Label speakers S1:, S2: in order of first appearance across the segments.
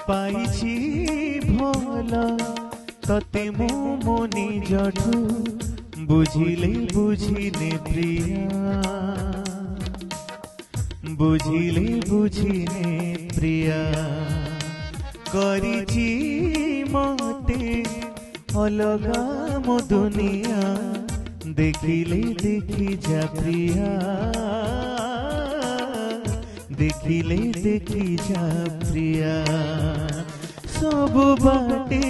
S1: पाइछि भल तते मो मनि जठु बुझिले बुझिने प्रिया बुझिले बुझिने प्रिया करिछि मते अलगा मो दुनिया देखिले देखि जा प्रिया देखिले देखि जा प्रिया सब बाटे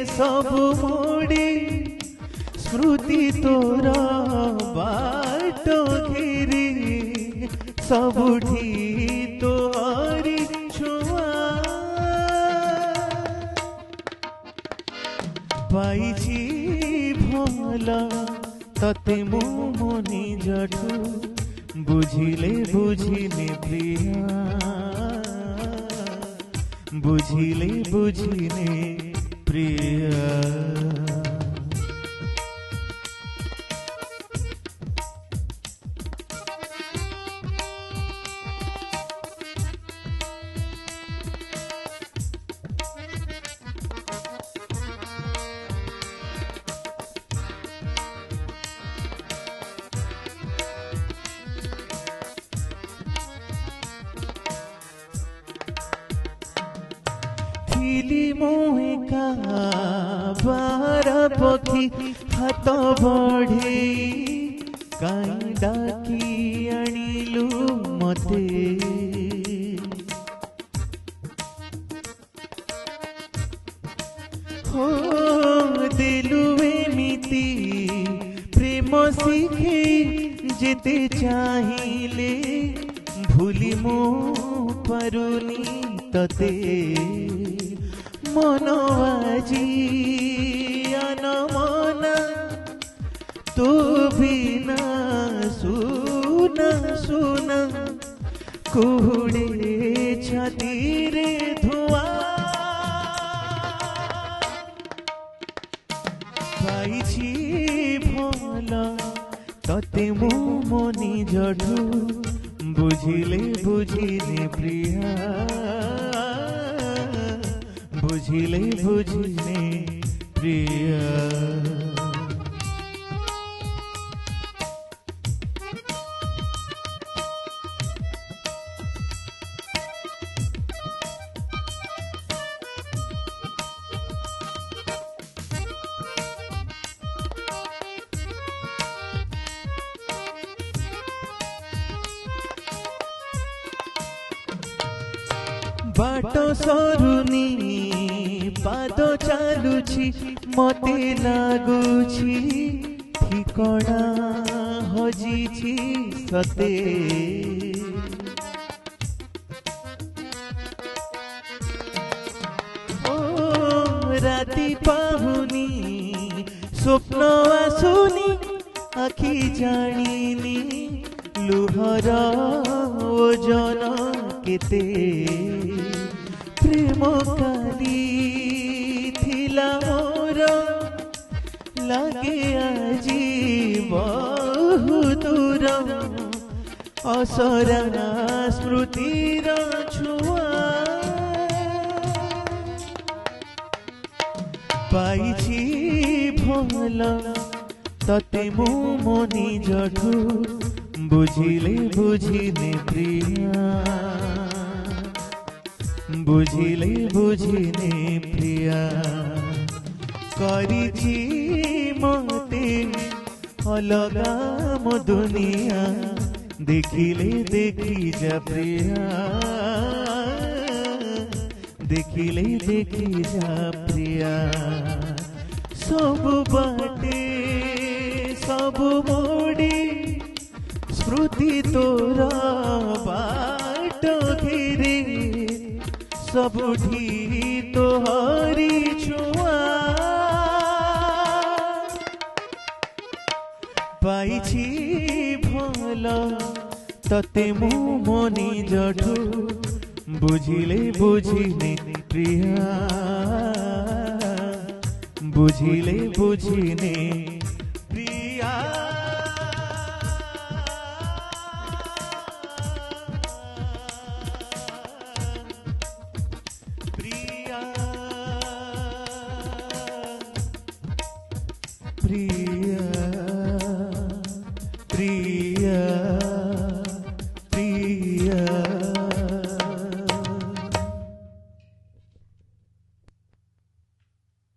S1: सब मोड़े स्मृति तोर बाट घेरे सबुठी तोरी छुआ पाइछि भल तते मो मनि जठु बुझिले बुझिने प्रिया बुझिले बुझिने प्रिया मोहे का बार पखी हाथ बढ़े काई डाकी आनिलु मते हो दिलु एमिति प्रेम शिखे जेते चाहिले भूली मो परुनी तते मन आजी अनमना तू बिना सुना सुना कुहड़े छाती रे धुआ पाइछि भल तते मो मनि जठु बुझिले बुझिने प्रिया बुझिले बुझिने प्रिया बाट सरुनी पाद चालुछि मते लागुछि ठिकଣା हजिछि सते ओ राति पाहुनी स्वप्न आसुनी आखि जानिनी लुहर ओजन केते प्रेम काली थिला मोर लागे आजी बहु दूर असरा स्मृतिर छुआ पाइछि भल तते मो मनि जठु बुझिले बुझिने प्रिया बुझिले बुझिने प्रिया करिछि मते अलगा मो दुनिया देखिले देखि जा प्रिया देखिले देखि जा प्रिया सब बाटे सब मोड़े स्मृति तोरा बाट घेरे सबुठी तोहरी छुआ पाइछि भल तते मो मनि जठु बुझिले बुझिने प्रिया बुझिले बुझिने प्रिया प्रिया प्रिया